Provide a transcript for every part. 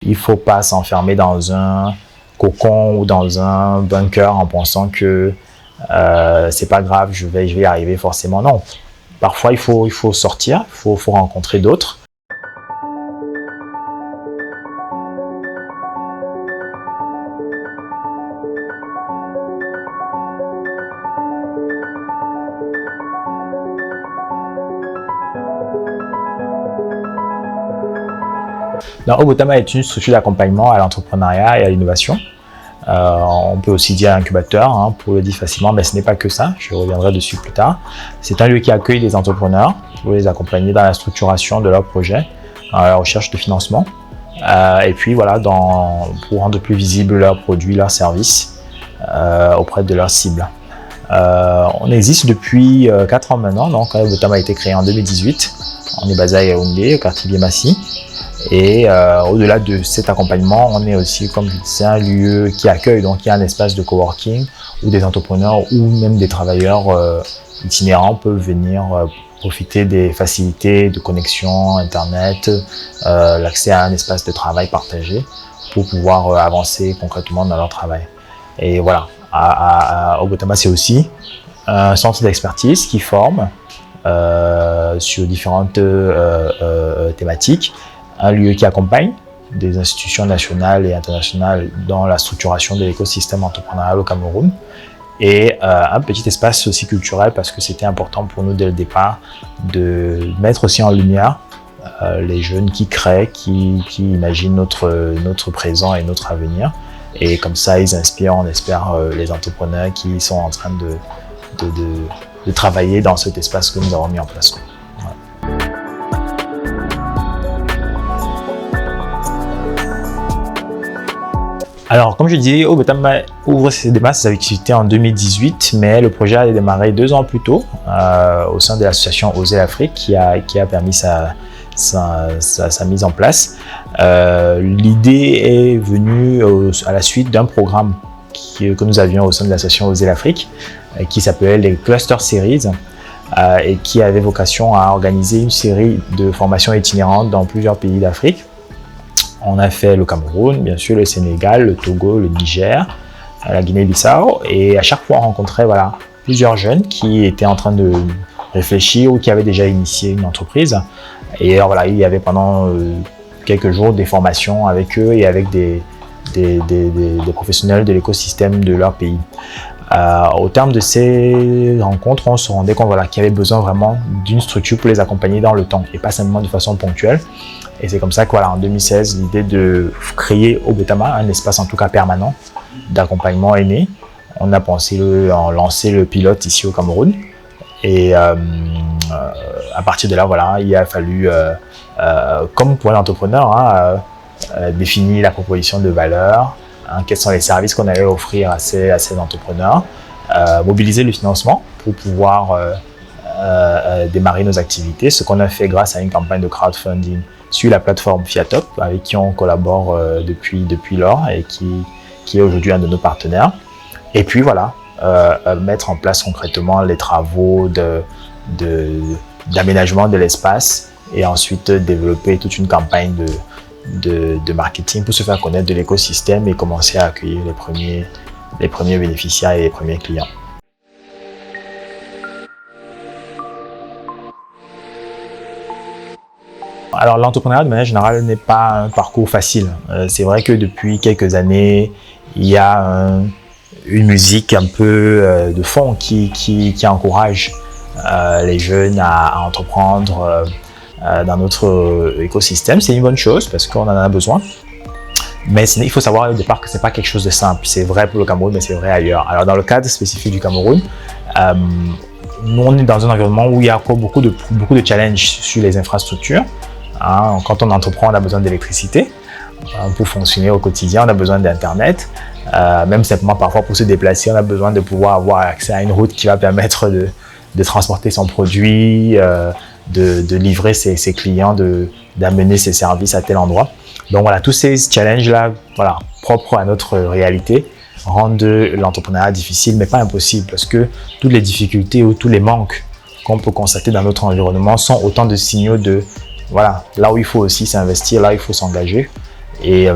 il ne faut pas s'enfermer dans un cocon ou dans un bunker en pensant que c'est pas grave, je vais y arriver forcément. Non, parfois il faut sortir, il faut rencontrer d'autres. Obotama est une structure d'accompagnement à l'entrepreneuriat et à l'innovation. On peut aussi dire incubateur, hein, pour le dire facilement, mais ce n'est pas que ça, je reviendrai dessus plus tard. C'est un lieu qui accueille des entrepreneurs pour les accompagner dans la structuration de leurs projets, dans la recherche de financement, et puis voilà, pour rendre plus visibles leurs produits, leurs services auprès de leurs cibles. On existe depuis 4 ans maintenant, donc Obotama a été créé en 2018. On est basé à Yaoundé, au quartier Biémassi. Et au-delà de cet accompagnement, on est aussi, comme je disais, un lieu qui accueille, donc il y a un espace de coworking où des entrepreneurs ou même des travailleurs itinérants peuvent venir profiter des facilités de connexion Internet, l'accès à un espace de travail partagé pour pouvoir avancer concrètement dans leur travail. Et voilà, à Obotama, c'est aussi un centre d'expertise qui forme sur différentes thématiques. Un lieu qui accompagne des institutions nationales et internationales dans la structuration de l'écosystème entrepreneurial au Cameroun, et un petit espace aussi culturel parce que c'était important pour nous dès le départ de mettre aussi en lumière les jeunes qui créent, qui imaginent notre présent et notre avenir, et comme ça ils inspirent, on espère, les entrepreneurs qui sont en train de travailler dans cet espace que nous avons mis en place. Voilà. Alors, comme je disais, Obotama ouvre ses activités en 2018, mais le projet a démarré 2 ans plus tôt au sein de l'association Oser l'Afrique qui a permis sa mise en place. L'idée est venue à la suite d'un programme que nous avions au sein de l'association Oser l'Afrique qui s'appelait les Cluster Series et qui avait vocation à organiser une série de formations itinérantes dans plusieurs pays d'Afrique. On a fait le Cameroun, bien sûr, le Sénégal, le Togo, le Niger, la Guinée-Bissau, et à chaque fois on rencontrait plusieurs jeunes qui étaient en train de réfléchir ou qui avaient déjà initié une entreprise. Et alors, voilà, il y avait pendant quelques jours des formations avec eux et avec des professionnels de l'écosystème de leur pays. Au terme de ces rencontres, on se rendait compte qu'il y avait besoin vraiment d'une structure pour les accompagner dans le temps et pas simplement de façon ponctuelle. Et c'est comme ça qu'en 2016, l'idée de créer Obotama, un espace en tout cas permanent d'accompagnement est née. On a lancé le pilote ici au Cameroun. Et à partir de là, il a fallu, comme pour l'entrepreneur, définir la proposition de valeur, quels sont les services qu'on allait offrir à ces entrepreneurs, mobiliser le financement pour pouvoir démarrer nos activités, ce qu'on a fait grâce à une campagne de crowdfunding sur la plateforme Fiatop, avec qui on collabore depuis lors et qui est aujourd'hui un de nos partenaires. Et puis mettre en place concrètement les travaux d'aménagement de l'espace et ensuite développer toute une campagne de marketing pour se faire connaître de l'écosystème et commencer à accueillir les premiers bénéficiaires et les premiers clients. Alors, l'entrepreneuriat de manière générale n'est pas un parcours facile. C'est vrai que depuis quelques années, il y a une musique un peu de fond qui encourage les jeunes à entreprendre dans notre écosystème. C'est une bonne chose parce qu'on en a besoin. Mais il faut savoir au départ que ce n'est pas quelque chose de simple. C'est vrai pour le Cameroun, mais c'est vrai ailleurs. Alors, dans le cadre spécifique du Cameroun, nous, on est dans un environnement où il y a encore beaucoup de challenges sur les infrastructures. Quand on entreprend, on a besoin d'électricité pour fonctionner au quotidien, on a besoin d'Internet. Même simplement, parfois, pour se déplacer, on a besoin de pouvoir avoir accès à une route qui va permettre de transporter son produit, de livrer ses clients, d'amener ses services à tel endroit. Donc voilà, tous ces challenges-là, propres à notre réalité, rendent l'entrepreneuriat difficile, mais pas impossible, parce que toutes les difficultés ou tous les manques qu'on peut constater dans notre environnement sont autant de signaux de là où il faut aussi s'investir, là où il faut s'engager. Et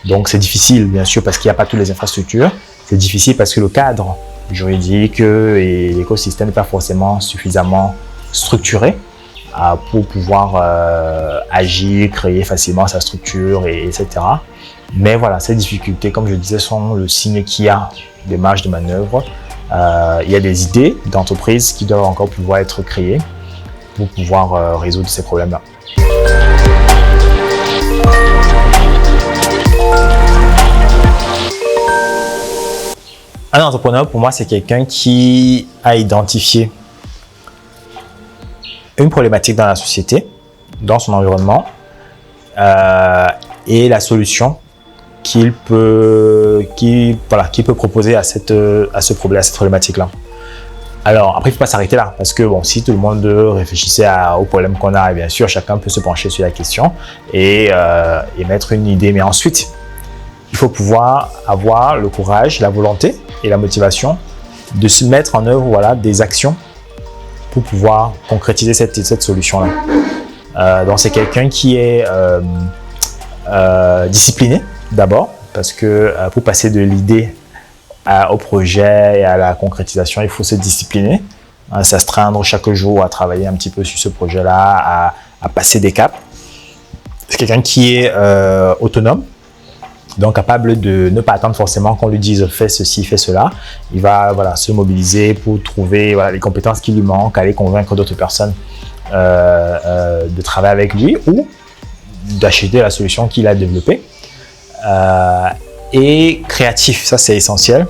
donc c'est difficile bien sûr parce qu'il n'y a pas toutes les infrastructures. C'est difficile parce que le cadre juridique et l'écosystème n'est pas forcément suffisamment structuré pour pouvoir agir, créer facilement sa structure, etc. Mais voilà, ces difficultés, comme je disais, sont le signe qu'il y a des marges de manœuvre. Il y a des idées d'entreprise qui doivent encore pouvoir être créées pour pouvoir résoudre ces problèmes-là. Un entrepreneur, pour moi, c'est quelqu'un qui a identifié une problématique dans la société, dans son environnement, et la solution qu'il peut proposer à ce problème, à cette problématique-là. Alors, après, il ne faut pas s'arrêter là, parce que bon, si tout le monde réfléchissait au problème qu'on a, bien sûr, chacun peut se pencher sur la question et mettre une idée. Mais ensuite, il faut pouvoir avoir le courage, la volonté et la motivation de se mettre en œuvre des actions pour pouvoir concrétiser cette solution-là. Donc, c'est quelqu'un qui est discipliné d'abord, parce que pour passer de l'idée au projet et à la concrétisation, il faut se discipliner, s'astreindre chaque jour à travailler un petit peu sur ce projet-là, à passer des caps. C'est quelqu'un qui est autonome, donc capable de ne pas attendre forcément qu'on lui dise « fais ceci, fais cela ». Il va se mobiliser pour trouver les compétences qui lui manquent, aller convaincre d'autres personnes de travailler avec lui ou d'acheter la solution qu'il a développée. Et créatif, ça c'est essentiel.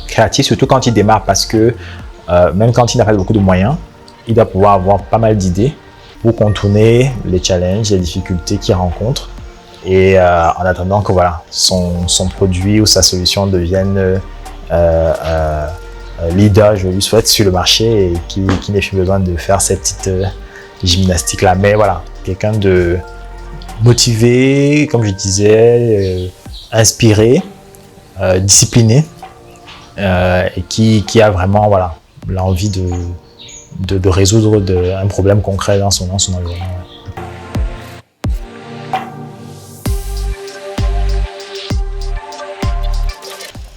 Créatif, surtout quand il démarre, parce que même quand il n'a pas beaucoup de moyens, il doit pouvoir avoir pas mal d'idées pour contourner les challenges, les difficultés qu'il rencontre. Et en attendant que son produit ou sa solution devienne leader, je lui souhaite, sur le marché et qui n'ait plus besoin de faire cette petite gymnastique-là. Mais voilà, quelqu'un de motivé, comme je disais, inspiré, discipliné, et qui a vraiment l'envie de résoudre un problème concret dans son environnement.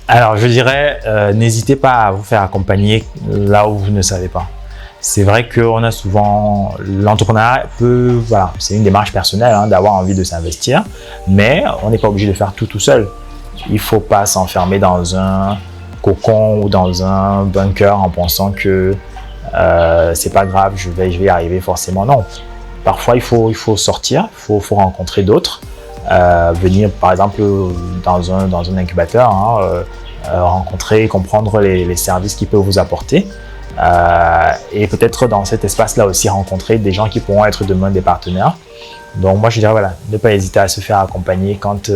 Alors, je dirais, n'hésitez pas à vous faire accompagner là où vous ne savez pas. C'est vrai qu'on a souvent, l'entrepreneuriat c'est une démarche personnelle d'avoir envie de s'investir, mais on n'est pas obligé de faire tout seul. Il ne faut pas s'enfermer dans un cocon ou dans un bunker en pensant que c'est pas grave, je vais y arriver forcément. Non, parfois il faut sortir, il faut rencontrer d'autres, venir par exemple dans un incubateur, rencontrer, comprendre les services qu'ils peuvent vous apporter. Et peut-être dans cet espace-là aussi rencontrer des gens qui pourront être demain des partenaires. Donc moi je dirais ne pas hésiter à se faire accompagner quand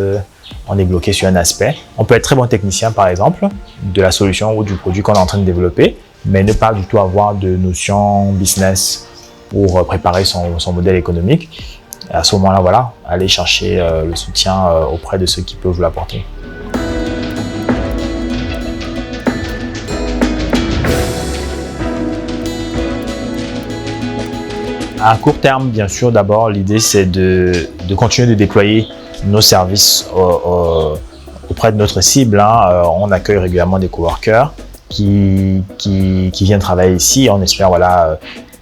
on est bloqué sur un aspect. On peut être très bon technicien par exemple de la solution ou du produit qu'on est en train de développer, mais ne pas du tout avoir de notion business pour préparer son modèle économique. Et à ce moment-là, aller chercher le soutien auprès de ceux qui peuvent vous l'apporter. À court terme, bien sûr, d'abord, l'idée, c'est de continuer de déployer nos services auprès de notre cible. On accueille régulièrement des coworkers qui viennent travailler ici. On espère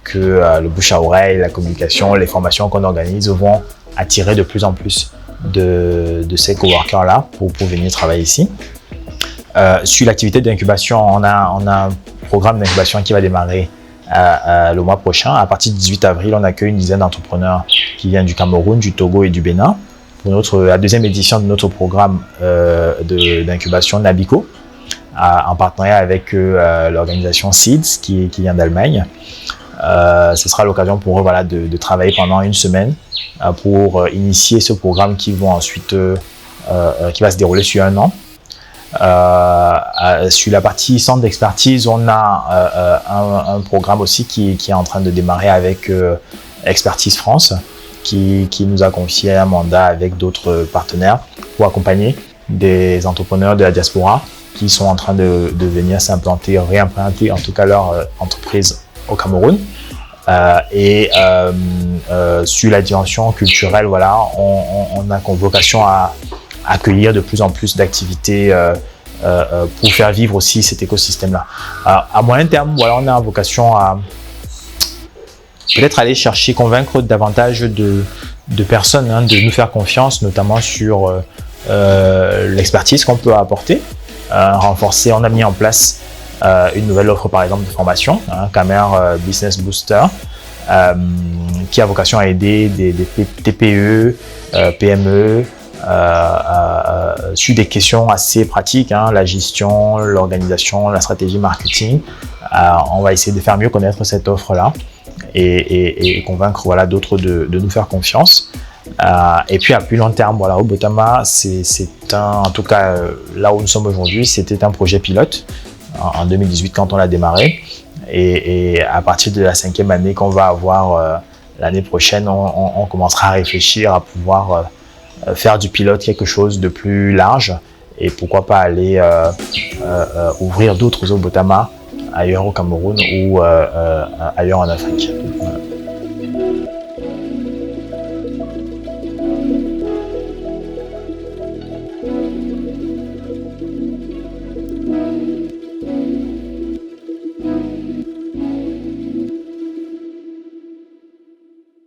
que le bouche à oreille, la communication, les formations qu'on organise vont attirer de plus en plus de ces coworkers-là pour venir travailler ici. Sur l'activité d'incubation, on a un programme d'incubation qui va démarrer le mois prochain. À partir du 18 avril, on accueille une dizaine d'entrepreneurs qui viennent du Cameroun, du Togo et du Bénin pour la deuxième édition de notre programme d'incubation Nabico, en partenariat avec l'organisation SEEDS qui vient d'Allemagne. Ce sera l'occasion pour eux de travailler pendant une semaine pour initier ce programme qui va se dérouler sur un an. Sur la partie centre d'expertise, on a un programme aussi qui est en train de démarrer avec Expertise France, qui nous a confié un mandat avec d'autres partenaires pour accompagner des entrepreneurs de la diaspora qui sont en train de venir s'implanter, réimplanter en tout cas leur entreprise au Cameroun. Sur la dimension culturelle, voilà, on a vocation à accueillir de plus en plus d'activités pour faire vivre aussi cet écosystème-là. À moyen terme, voilà, on a vocation à peut-être aller chercher, convaincre davantage de personnes, hein, de nous faire confiance, notamment sur l'expertise qu'on peut apporter, renforcer. On a mis en place une nouvelle offre, par exemple, de formation, hein, Camer Business Booster, qui a vocation à aider des TPE, PME, sur des questions assez pratiques, hein, la gestion, l'organisation, la stratégie marketing. On va essayer de faire mieux connaître cette offre-là et convaincre, voilà, d'autres de nous faire confiance. Et puis à plus long terme, voilà, Obotama, en tout cas là où nous sommes aujourd'hui, c'était un projet pilote en 2018 quand on l'a démarré. Et à partir de la 5e année qu'on va avoir l'année prochaine, on commencera à réfléchir à pouvoir faire du pilote quelque chose de plus large et pourquoi pas aller ouvrir d'autres Obotama ailleurs au Cameroun ou ailleurs en Afrique. Voilà.